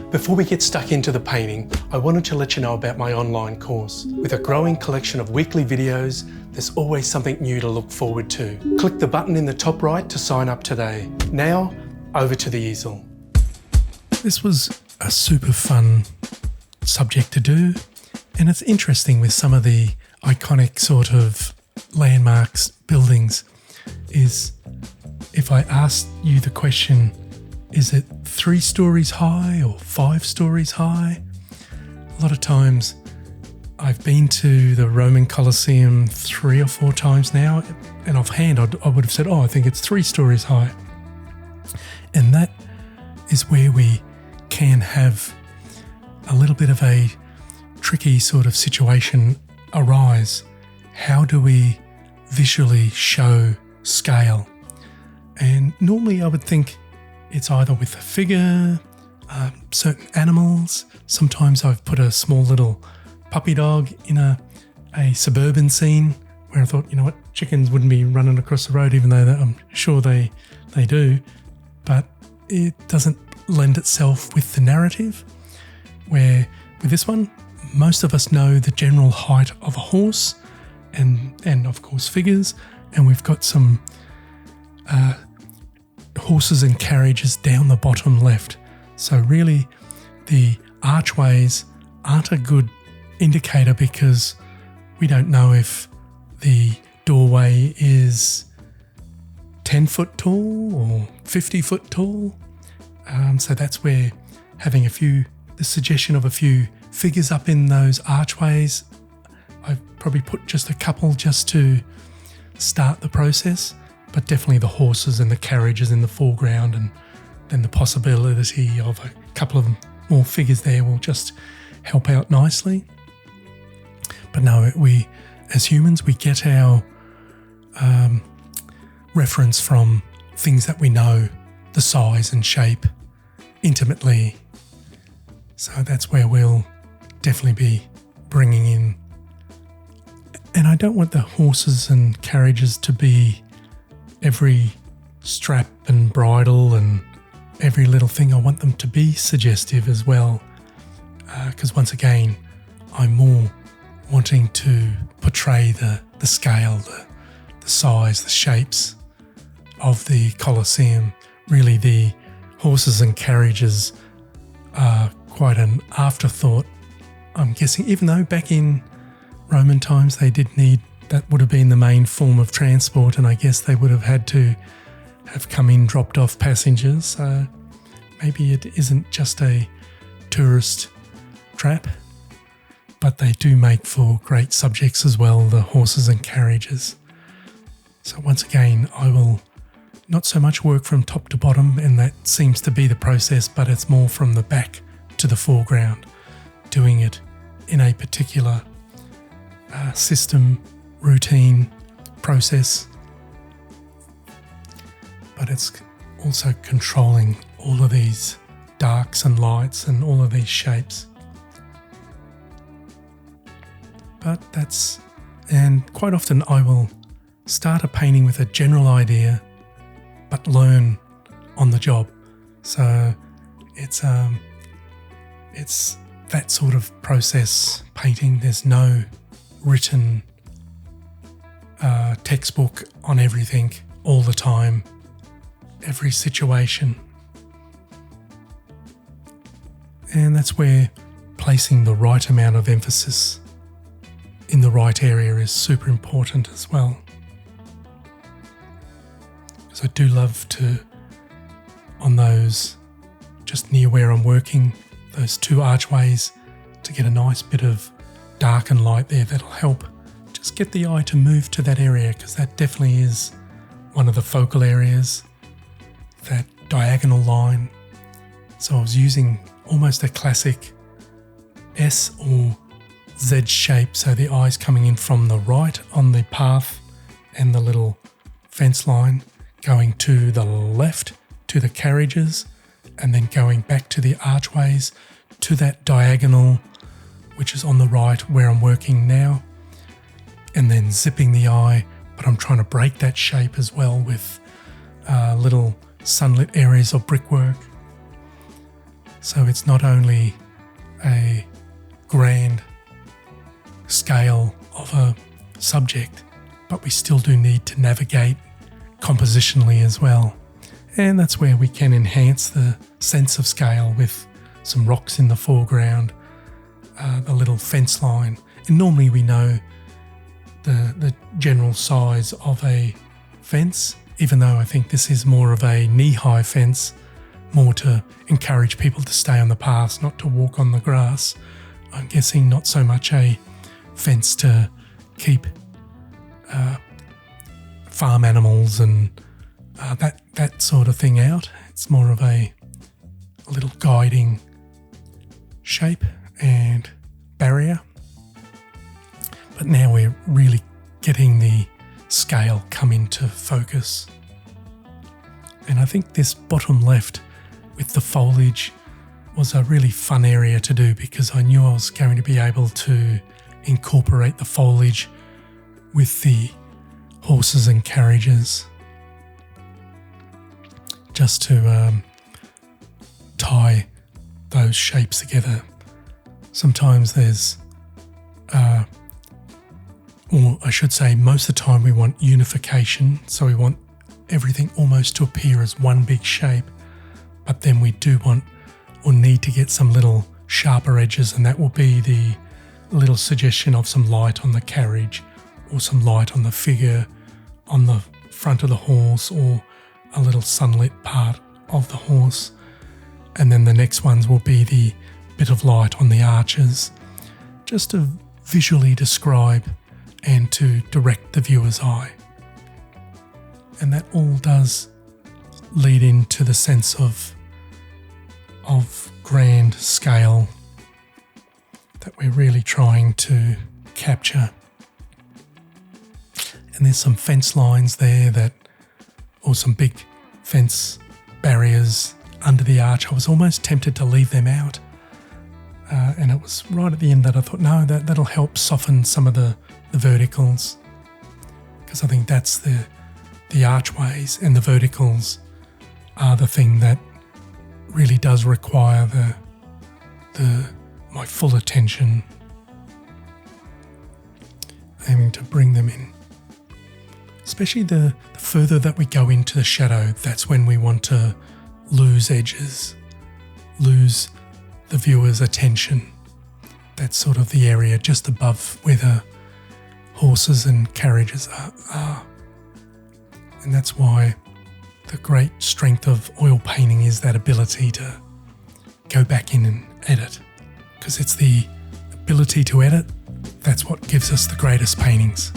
Before we get stuck into the painting, I wanted to let you know about my online course. With a growing collection of weekly videos, there's always something new to look forward to. Click the button in the top right to sign up today. Now, over to the easel. This was a super fun subject to do, and it's interesting with some of the iconic sort of landmarks, buildings, is if I asked you the question, is it 3 stories high or 5 stories high? A lot of times I've been to the Roman Colosseum 3 or 4 times now, and offhand I would have said, I think it's 3 stories high. And that is where we can have a little bit of a tricky sort of situation arise. How do we visually show scale? And normally I would think it's either with a figure, certain animals. Sometimes I've put a small little puppy dog in a suburban scene where I thought, you know what, chickens wouldn't be running across the road, even though I'm sure they do. But it doesn't lend itself with the narrative, where with this one, most of us know the general height of a horse and of course figures, and we've got some horses and carriages down the bottom left. So really the archways aren't a good indicator because we don't know if the doorway is 10 foot tall or 50 foot tall. So that's where having the suggestion of a few figures up in those archways, I've probably put just a couple just to start the process, but definitely the horses and the carriages in the foreground, and then the possibility of a couple of more figures there will just help out nicely. But no, we as humans, we get our reference from things that we know, the size and shape intimately. So that's where we'll definitely be bringing in. And I don't want the horses and carriages to be every strap and bridle and every little thing. I want them to be suggestive as well, because once again, I'm more wanting to portray the scale, the size, the shapes of the Colosseum. Really, the horses and carriages are quite an afterthought, I'm guessing, even though back in Roman times they did need, that would have been the main form of transport, and I guess they would have had to have come in, dropped off passengers. So maybe it isn't just a tourist trap, but they do make for great subjects as well, the horses and carriages. So once again, I will not so much work from top to bottom, and that seems to be the process, but it's more from the back to the foreground, doing it in a particular system, routine, process. But it's also controlling all of these darks and lights and all of these shapes. And quite often I will start a painting with a general idea, but learn on the job. So it's that sort of process painting. There's no written textbook on everything all the time, every situation. And that's where placing the right amount of emphasis in the right area is super important as well. Because I do love to, on those just near where I'm working, those 2 archways, to get a nice bit of dark and light there that'll help just get the eye to move to that area, because that definitely is one of the focal areas, that diagonal line. So I was using almost a classic S or Z shape, so the eye's coming in from the right on the path and the little fence line, going to the left to the carriages, and then going back to the archways to that diagonal, which is on the right where I'm working now, and then zipping the eye, but I'm trying to break that shape as well with little sunlit areas of brickwork. So it's not only a grand scale of a subject, but we still do need to navigate compositionally as well. And that's where we can enhance the sense of scale with some rocks in the foreground, the little fence line. And normally we know the general size of a fence, even though I think this is more of a knee-high fence, more to encourage people to stay on the paths, not to walk on the grass. I'm guessing not so much a fence to keep farm animals and that sort of thing out. It's more of a little guiding shape and barrier. But now we're really getting the scale come into focus. And I think this bottom left with the foliage was a really fun area to do, because I knew I was going to be able to incorporate the foliage with the horses and carriages, just to tie those shapes together. Sometimes there's, or I should say most of the time we want unification, so we want everything almost to appear as one big shape, but then we do want or need to get some little sharper edges, and that will be the little suggestion of some light on the carriage or some light on the figure on the front of the horse, or a little sunlit part of the horse. And then the next ones will be the bit of light on the arches, just to visually describe and to direct the viewer's eye. And that all does lead into the sense of grand scale that we're really trying to capture. And there's some fence lines there or some big fence barriers under the arch. I was almost tempted to leave them out. And it was right at the end that I thought, no, that'll help soften some of the verticals, because I think that's the archways and the verticals are the thing that really does require my full attention, aiming to bring them in. Especially the further that we go into the shadow, that's when we want to lose edges, lose the viewer's attention. That's sort of the area just above where the horses and carriages are. And that's why the great strength of oil painting is that ability to go back in and edit, because it's the ability to edit that's what gives us the greatest paintings.